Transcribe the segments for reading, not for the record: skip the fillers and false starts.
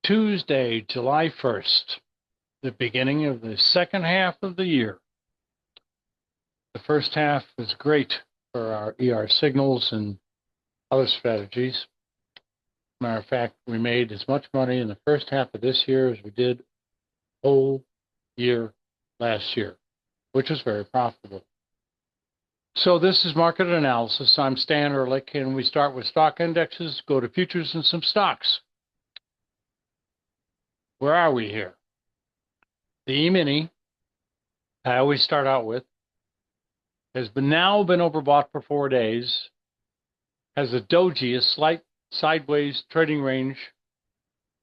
Tuesday, July 1st, the beginning of the second half of the year. The first half was great for our ER signals and other strategies. Matter of fact, we made as much money in the first half of this year as we did whole year last year, which was very profitable. So this is market analysis. I'm Stan Ehrlich, and we start with stock indexes, go to futures and some stocks. Where are we here? The E-mini, I always start out with, has now been overbought for 4 days, has a doji, a slight sideways trading range,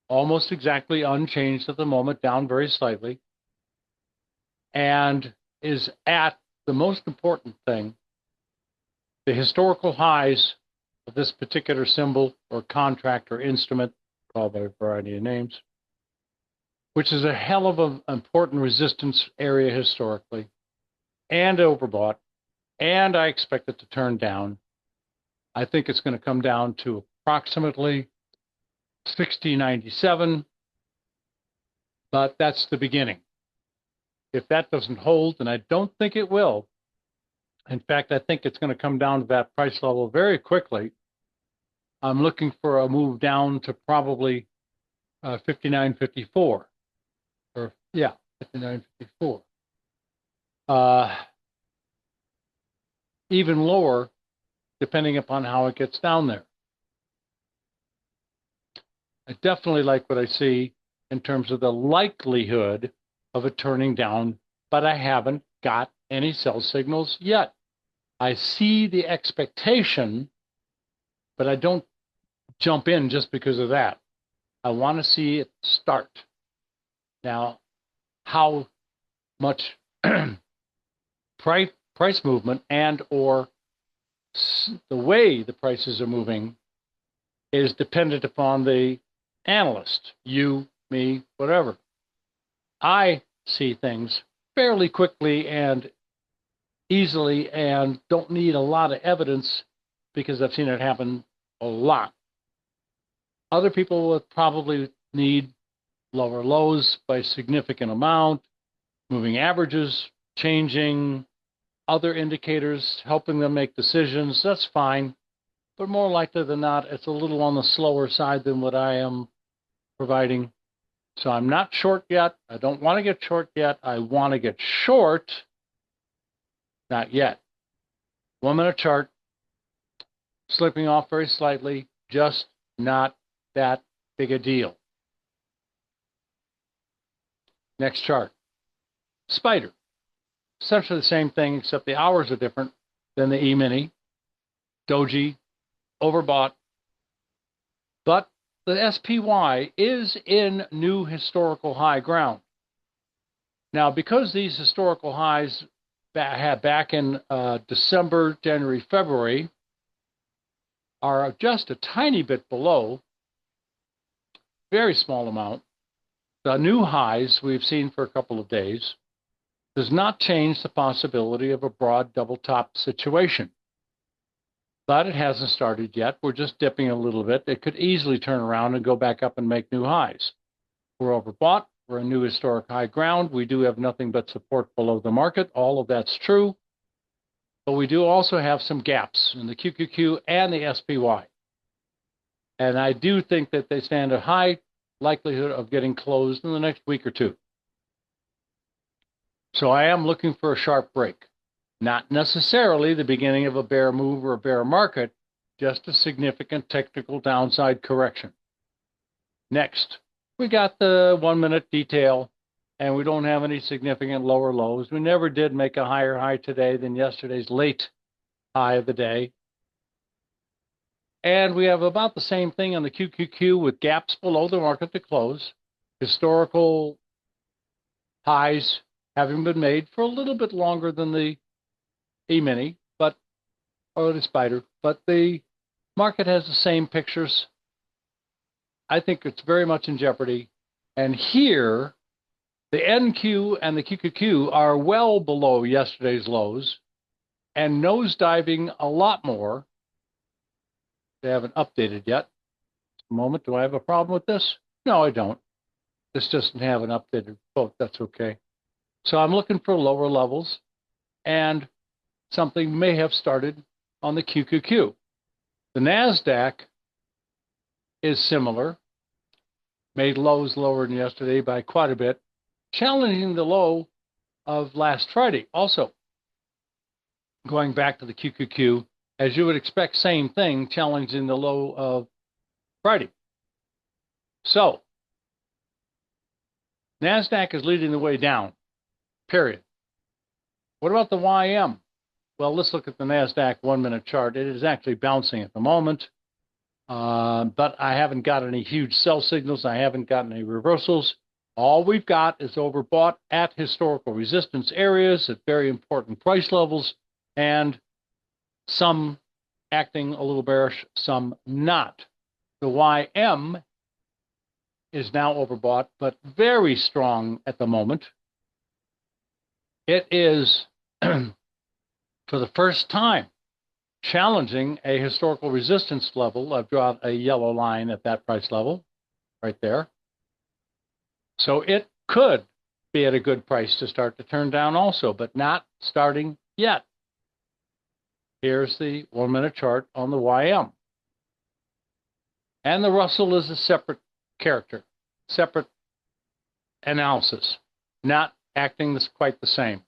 almost exactly unchanged at the moment, down very slightly, and is at the most important thing, the historical highs of this particular symbol or contract or instrument, called by a variety of names, which is a hell of an important resistance area historically, and overbought, and I expect it to turn down. I think it's going to come down to approximately 60.97, but that's the beginning. If that doesn't hold, and I don't think it will, in fact, I think it's going to come down to that price level very quickly. I'm looking for a move down to probably 59.54, or yeah, 59.54. Even lower, depending upon how it gets down there. I definitely like what I see in terms of the likelihood of it turning down, but I haven't got any sell signals yet. I see the expectation, but I don't jump in just because of that. I want to see it start. Now, how much price movement and or the way the prices are moving is dependent upon the analyst, you, me, whatever. I see things fairly quickly and easily and don't need a lot of evidence because I've seen it happen a lot. Other people would probably need lower lows by a significant amount, moving averages, changing, other indicators, helping them make decisions. That's fine. But more likely than not, it's a little on the slower side than what I am providing. So I'm not short yet. I don't want to get short yet. I want to get short. Not yet. 1 minute chart, slipping off very slightly, just not that big a deal. Next chart. Spider. Essentially the same thing, except the hours are different than the E-mini. Doji, overbought. But the SPY is in new historical high ground. Now, because these historical highs back in December, January, February are just a tiny bit below, very small amount, the new highs we've seen for a couple of days does not change the possibility of a broad double top situation. But it hasn't started yet. We're just dipping a little bit. It could easily turn around and go back up and make new highs. We're overbought. We're in new historic high ground. We do have nothing but support below the market. All of that's true. But we do also have some gaps in the QQQ and the SPY. And I do think that they stand a high likelihood of getting closed in the next week or two. So I am looking for a sharp break. Not necessarily the beginning of a bear move or a bear market, just a significant technical downside correction. Next, we got the 1 minute detail, and we don't have any significant lower lows. We never did make a higher high today than yesterday's late high of the day. And we have about the same thing on the QQQ with gaps below the market to close. Historical highs having been made for a little bit longer than the E-mini, or the Spider, but the market has the same pictures. I think it's very much in jeopardy. And here, the NQ and the QQQ are well below yesterday's lows and nosediving a lot more. They haven't updated yet. Just a moment, do I have a problem with this? No, I don't. This doesn't have an updated quote. That's okay. So I'm looking for lower levels, and something may have started on the QQQ. The NASDAQ is similar, made lows lower than yesterday by quite a bit, challenging the low of last Friday. Also, going back to the QQQ, as you would expect, same thing, challenging the low of Friday. So, NASDAQ is leading the way down, period. What about the YM? Well, let's look at the NASDAQ 1-minute chart. It is actually bouncing at the moment, but I haven't got any huge sell signals. I haven't gotten any reversals. All we've got is overbought at historical resistance areas at very important price levels, and some acting a little bearish, some not. The YM is now overbought, but very strong at the moment. It is, for the first time, challenging a historical resistance level. I've drawn a yellow line at that price level right there. So it could be at a good price to start to turn down also, but not starting yet. Here's the 1-minute chart on the YM. And the Russell is a separate character, separate analysis, not acting quite the same.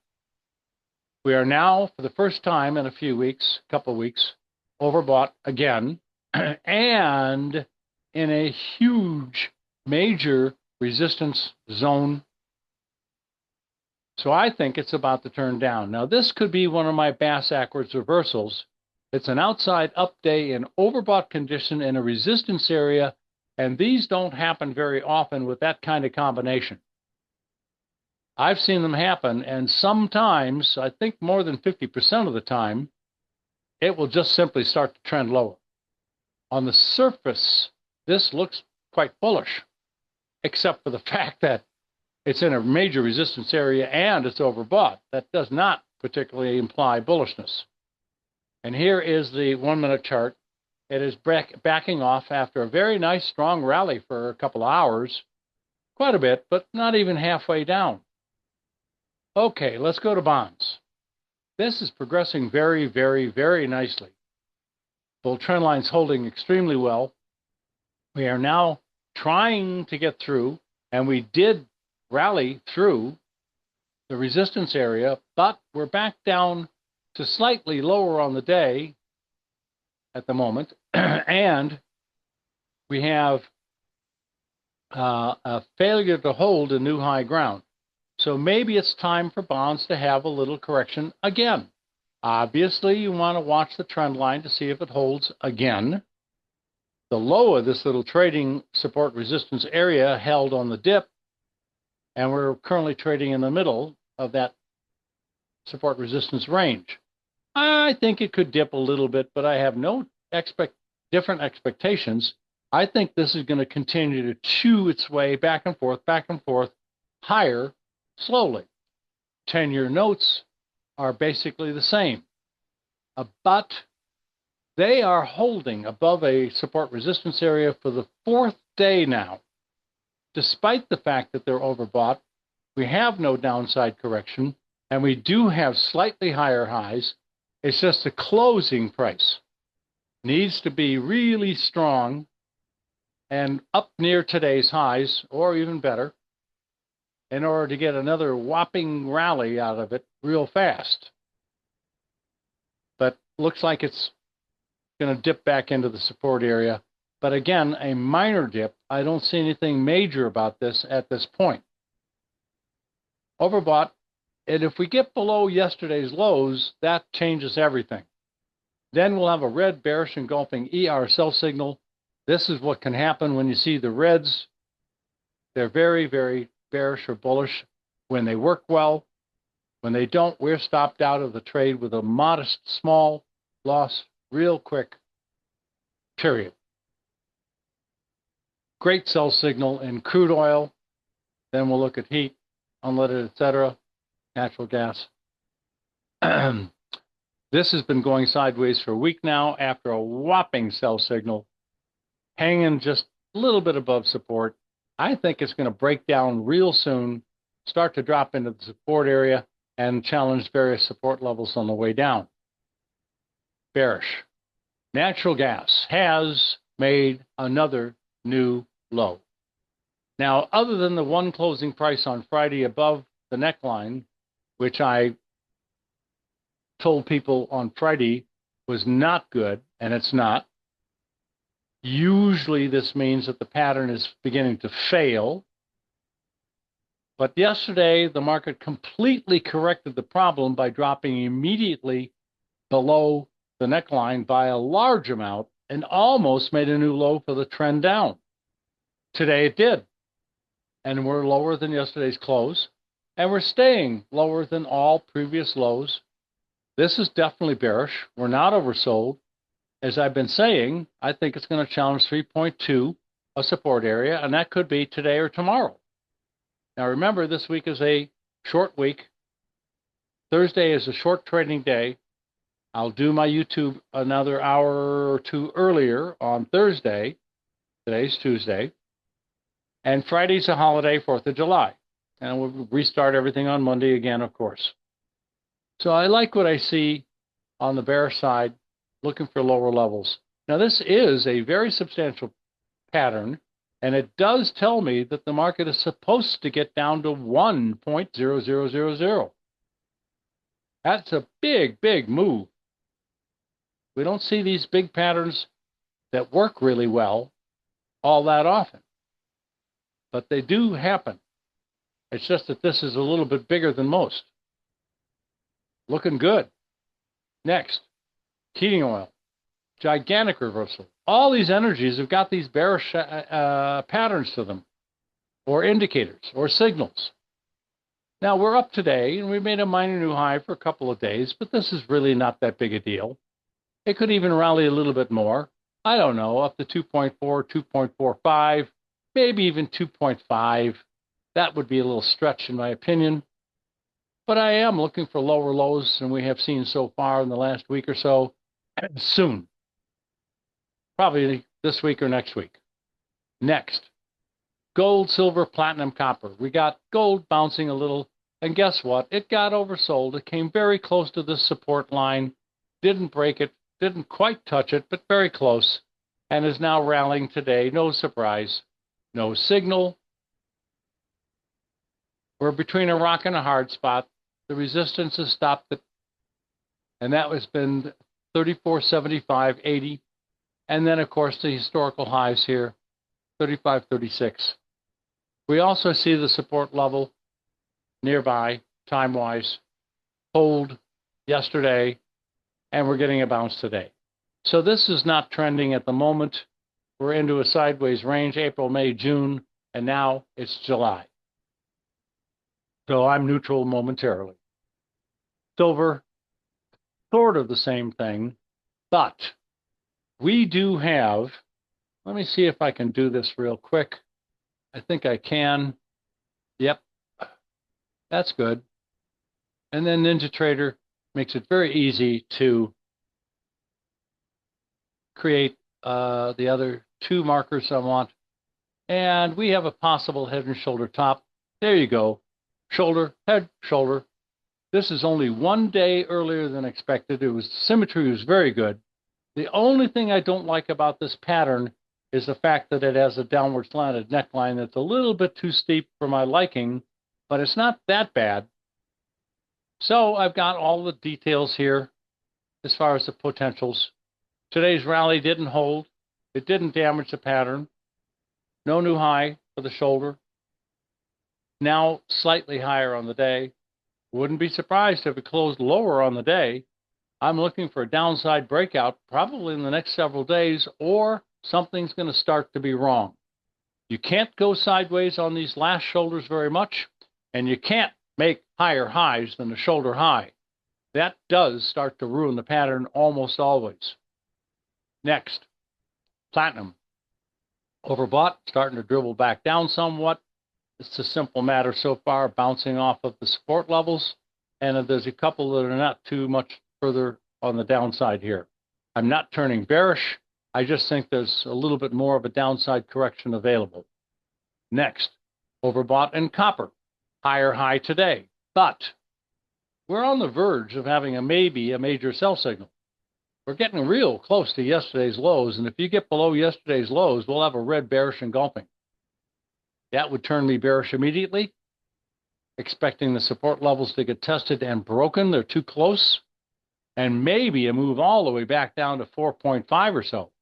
We are now, for the first time in a few weeks, couple of weeks, overbought again, and in a huge, major resistance zone. So I think it's about to turn down. Now, this could be one of my bass-backwards reversals. It's an outside up day in overbought condition in a resistance area, and these don't happen very often with that kind of combination. I've seen them happen, and sometimes, I think more than 50% of the time, it will just simply start to trend lower. On the surface, this looks quite bullish, except for the fact that it's in a major resistance area and it's overbought. That does not particularly imply bullishness. And here is the 1-minute chart. It is backing off after a very nice, strong rally for a couple of hours. Quite a bit, but not even halfway down. Okay, let's go to bonds. This is progressing very, very, very nicely. Bull trend line's holding extremely well. We are now trying to get through, and we did rally through the resistance area, but we're back down to slightly lower on the day at the moment, and we have a failure to hold a new high ground. So maybe it's time for bonds to have a little correction again. Obviously, you want to watch the trend line to see if it holds again. The low of this little trading support resistance area held on the dip, and we're currently trading in the middle of that support resistance range. I think it could dip a little bit, but I have no different expectations. I think this is going to continue to chew its way back and forth, higher, slowly. 10-year notes are basically the same, but they are holding above a support resistance area for the 4th day now. Despite the fact that they're overbought, we have no downside correction, and we do have slightly higher highs. It's just the closing price needs to be really strong and up near today's highs, or even better, in order to get another whopping rally out of it real fast. But looks like it's going to dip back into the support area. But again, a minor dip. I don't see anything major about this at this point. Overbought, and if we get below yesterday's lows, that changes everything. Then we'll have a red bearish engulfing ER sell signal. This is what can happen when you see the reds. They're very, very bearish or bullish when they work well. When they don't, we're stopped out of the trade with a modest, small loss real quick, period. Great sell signal in crude oil. Then we'll look at heat, unleaded, etc., natural gas. This has been going sideways for a week now after a whopping sell signal, hanging just a little bit above support. I think it's going to break down real soon, start to drop into the support area, and challenge various support levels on the way down. Bearish. Natural gas has made another new low. Now, other than the one closing price on Friday above the neckline, which I told people on Friday was not good, and it's not. Usually this means that the pattern is beginning to fail. But yesterday, the market completely corrected the problem by dropping immediately below the neckline by a large amount and almost made a new low for the trend down. Today it did. And we're lower than yesterday's close. And we're staying lower than all previous lows. This is definitely bearish. We're not oversold. As I've been saying, I think it's going to challenge 3.2, a support area, and that could be today or tomorrow. Now remember, this week is a short week. Thursday is a short trading day. I'll do my YouTube another hour or two earlier on Thursday. Today's Tuesday. And Friday's a holiday, 4th of July. And we'll restart everything on Monday again, of course. So I like what I see on the bearish side, looking for lower levels. Now, this is a very substantial pattern, and it does tell me that the market is supposed to get down to 1.0000. That's a big, big move. We don't see these big patterns that work really well all that often, but they do happen. It's just that this is a little bit bigger than most. Looking good. Next, heating oil. Gigantic reversal. All these energies have got these bearish patterns to them, or indicators, or signals. Now, we're up today, and we made a minor new high for a couple of days, but this is really not that big a deal. It could even rally a little bit more. I don't know, up to 2.4, 2.45, maybe even 2.5. That would be a little stretch, in my opinion. But I am looking for lower lows than we have seen so far in the last week or so. Soon. Probably this week or next week. Next. Gold, silver, platinum, copper. We got gold bouncing a little. And guess what? It got oversold. It came very close to the support line. Didn't break it. Didn't quite touch it, but very close. And is now rallying today. No surprise. No signal. We're between a rock and a hard spot. The resistance has stopped it, and that has been 34.75.80, and then of course the historical highs here, 35.36. We also see the support level nearby, time-wise, hold yesterday, and we're getting a bounce today. So this is not trending at the moment. We're into a sideways range, April, May, June, and now it's July. So I'm neutral momentarily. Silver, sort of the same thing, but we do have, let me see if I can do this real quick. I think I can. Yep, that's good. And then NinjaTrader makes it very easy to create the other two markers I want. And we have a possible head and shoulder top. There you go. Shoulder, head, shoulder. This is only 1 day earlier than expected. Symmetry was very good. The only thing I don't like about this pattern is the fact that it has a downward slanted neckline that's a little bit too steep for my liking, but it's not that bad. So I've got all the details here as far as the potentials. Today's rally didn't hold. It didn't damage the pattern. No new high for the shoulder. Now slightly higher on the day. Wouldn't be surprised if it closed lower on the day. I'm looking for a downside breakout probably in the next several days, or something's going to start to be wrong. You can't go sideways on these last shoulders very much, and you can't make higher highs than the shoulder high. That does start to ruin the pattern almost always. Next, platinum. Overbought, starting to dribble back down somewhat. It's a simple matter so far, bouncing off of the support levels, and there's a couple that are not too much further on the downside here. I'm not turning bearish. I just think there's a little bit more of a downside correction available. Next, overbought in copper, higher high today. But we're on the verge of having maybe a major sell signal. We're getting real close to yesterday's lows, and if you get below yesterday's lows, we'll have a red bearish engulfing. That would turn me bearish immediately, expecting the support levels to get tested and broken. They're too close, and maybe a move all the way back down to 4.5 or so.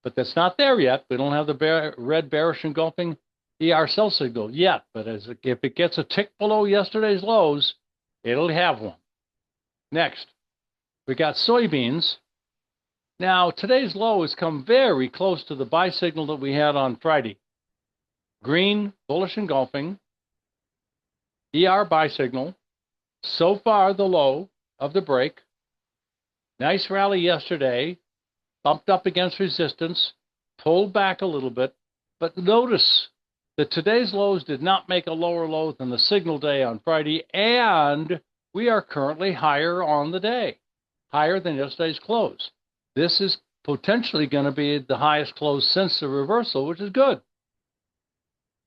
But that's not there yet. We don't have the red bearish engulfing ER sell signal yet, but if it gets a tick below yesterday's lows, it'll have one. Next, we got soybeans. Now, today's low has come very close to the buy signal that we had on Friday. Green, bullish engulfing, ER buy signal. So far, the low of the break. Nice rally yesterday, bumped up against resistance, pulled back a little bit, but notice that today's lows did not make a lower low than the signal day on Friday, and we are currently higher on the day, higher than yesterday's close. This is potentially going to be the highest close since the reversal, which is good.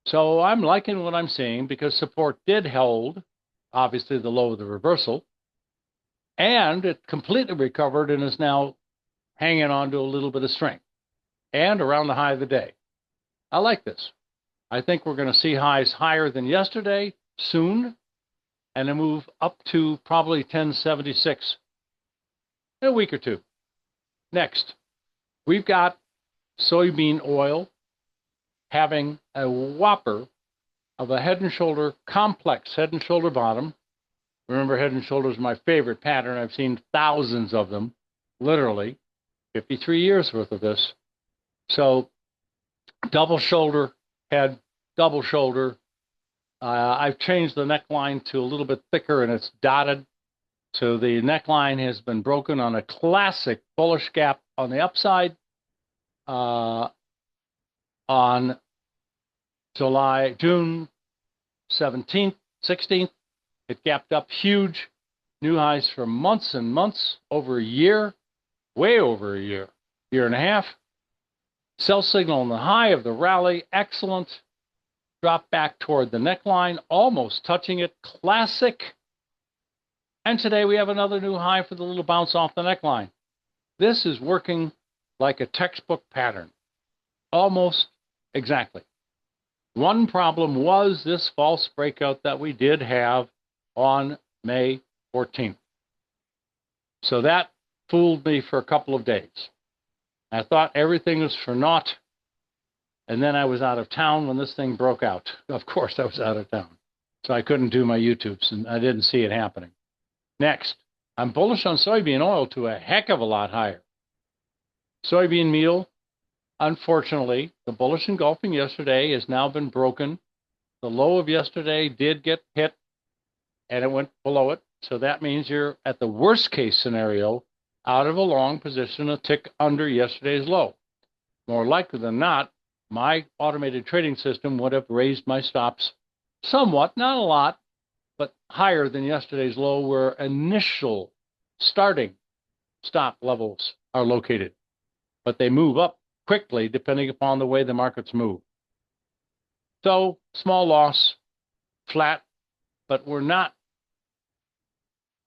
So I'm liking what I'm seeing because support did hold, obviously the low of the reversal, and it completely recovered and is now hanging on to a little bit of strength and around the high of the day. I like this. I think we're going to see highs higher than yesterday soon, and a move up to probably 1076 in a week or two. Next, we've got soybean oil having a whopper of a head and shoulder, complex head and shoulder bottom. Remember, head and shoulder is my favorite pattern. I've seen thousands of them, literally, 53 years worth of this. So double shoulder, head, double shoulder. I've changed the neckline to a little bit thicker and it's dotted. So the neckline has been broken on a classic bullish gap on the upside on June 17th, 16th. It gapped up huge, new highs for months and months, over a year, way over a year and a half. Sell signal on the high of the rally, excellent. Drop back toward the neckline, almost touching it, classic. And today we have another new high for the little bounce off the neckline. This is working like a textbook pattern, almost exactly. One problem was this false breakout that we did have on May 14th. So that fooled me for a couple of days. I thought everything was for naught, and then I was out of town when this thing broke out. Of course, I was out of town, so I couldn't do my YouTubes, and I didn't see it happening. Next, I'm bullish on soybean oil to a heck of a lot higher. Soybean meal, unfortunately, the bullish engulfing yesterday has now been broken. The low of yesterday did get hit, and it went below it. So that means you're at the worst case scenario out of a long position, a tick under yesterday's low. More likely than not, my automated trading system would have raised my stops somewhat, not a lot, but higher than yesterday's low where initial starting stop levels are located. But they move up quickly depending upon the way the markets move. So small loss, flat, but we're not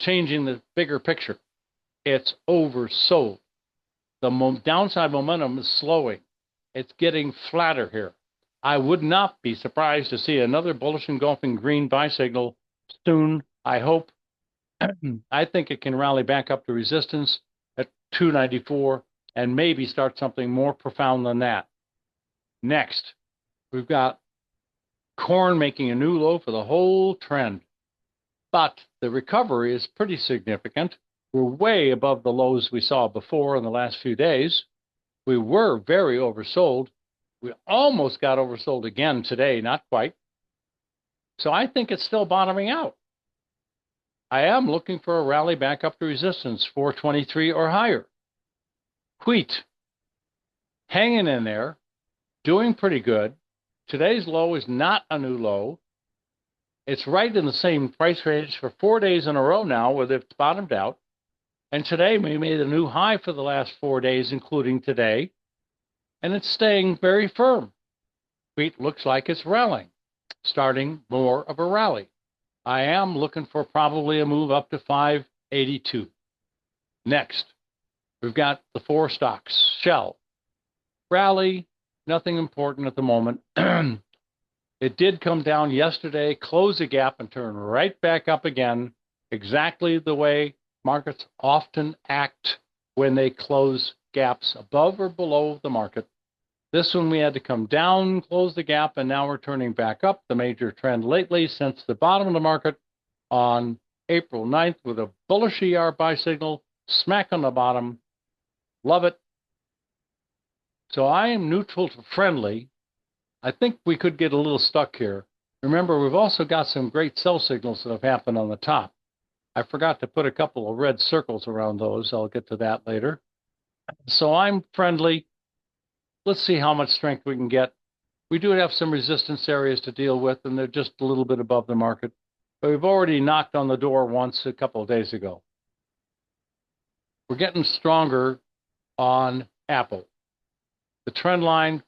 changing the bigger picture. It's oversold. The downside momentum is slowing. It's getting flatter here. I would not be surprised to see another bullish engulfing green buy signal soon, I hope. I think it can rally back up to resistance at 294 and maybe start something more profound than that. Next, we've got corn making a new low for the whole trend. But the recovery is pretty significant. We're way above the lows we saw before in the last few days. We were very oversold. We almost got oversold again today, not quite. So I think it's still bottoming out. I am looking for a rally back up to resistance, 423 or higher. Wheat, hanging in there, doing pretty good. Today's low is not a new low. It's right in the same price range for 4 days in a row now where they've bottomed out. And today we made a new high for the last 4 days, including today. And it's staying very firm. wheat looks like it's rallying, starting more of a rally. I am looking for probably a move up to 582. Next, we've got the four stocks. Shell, rally, nothing important at the moment. It did come down yesterday, close the gap, and turn right back up again, exactly the way markets often act when they close gaps above or below the market. This one we had to come down, close the gap, and now we're turning back up. The major trend lately since the bottom of the market on April 9th with a bullish ER buy signal, smack on the bottom. Love it. So I am neutral to friendly. I think we could get a little stuck here. Remember, we've also got some great sell signals that have happened on the top. I forgot to put a couple of red circles around those. I'll get to that later. So I'm friendly. Let's see how much strength we can get. We do have some resistance areas to deal with, and they're just a little bit above the market. But we've already knocked on the door once a couple of days ago. We're getting stronger on Apple. The trend line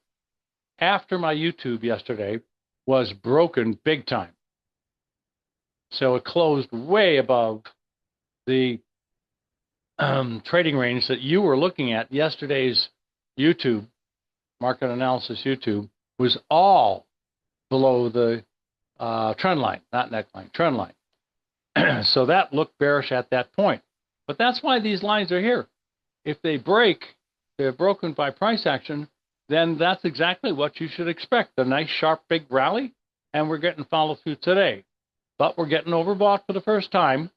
after my YouTube yesterday was broken big time. So it closed way above the trading range that you were looking at. Yesterday's YouTube, market analysis YouTube, was all below the trend line, not neckline, trend line. So that looked bearish at that point. But that's why these lines are here. If they break, they're broken by price action, then that's exactly what you should expect. A nice, sharp, big rally, and we're getting follow through today. But we're getting overbought for the first time.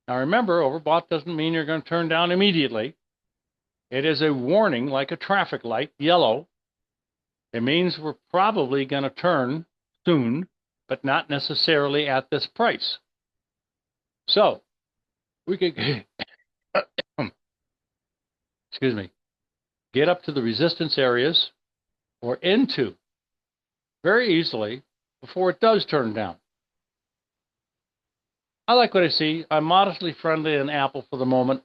Now remember, overbought doesn't mean you're going to turn down immediately. It is a warning, like a traffic light, yellow. It means we're probably going to turn soon, but not necessarily at this price. So, we could, excuse me, get up to the resistance areas or into very easily before it does turn down. I like what I see. I'm modestly friendly in Apple for the moment.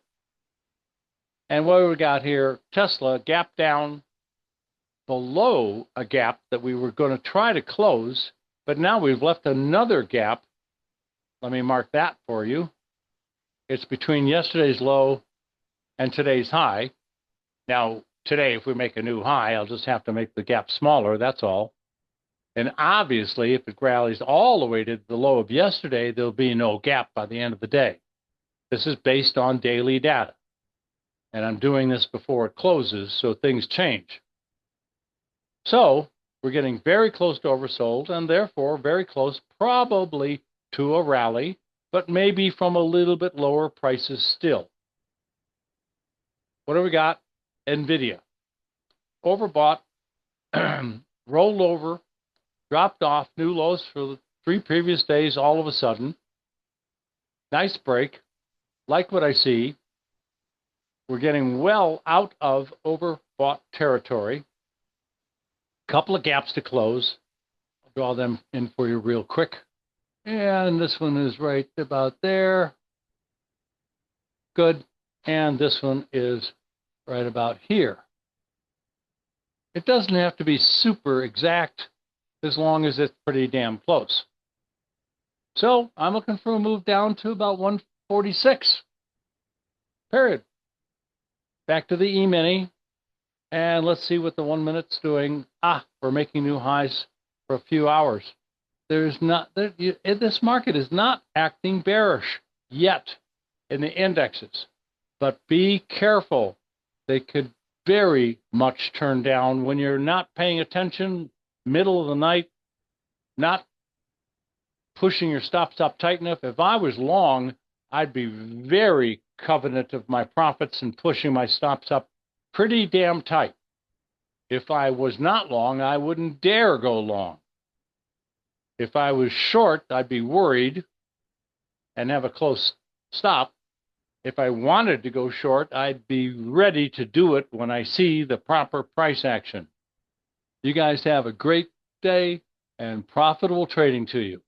And what we got here, Tesla gap down below a gap that we were going to try to close, but now we've left another gap. Let me mark that for you. It's between yesterday's low and today's high. Now, today, if we make a new high, I'll just have to make the gap smaller, that's all. And obviously, if it rallies all the way to the low of yesterday, there'll be no gap by the end of the day. This is based on daily data. And I'm doing this before it closes, so things change. So we're getting very close to oversold, and therefore very close probably to a rally, but maybe from a little bit lower prices still. What do we got? NVIDIA. Overbought, rolled over, dropped off, new lows for the 3 previous days all of a sudden. Nice break. Like what I see. We're getting well out of overbought territory. Couple of gaps to close. I'll draw them in for you real quick. And this one is right about there. Good. And this one is right about here. It doesn't have to be super exact as long as it's pretty damn close. So I'm looking for a move down to about 146. Period. Back to the E-mini. And let's see what the 1 minute's doing. We're making new highs for a few hours. This market is not acting bearish yet in the indexes. But be careful. They could very much turn down when you're not paying attention, middle of the night, not pushing your stops up tight enough. If I was long, I'd be very covenant of my profits and pushing my stops up pretty damn tight. If I was not long, I wouldn't dare go long. If I was short, I'd be worried and have a close stop. If I wanted to go short, I'd be ready to do it when I see the proper price action. You guys have a great day and profitable trading to you.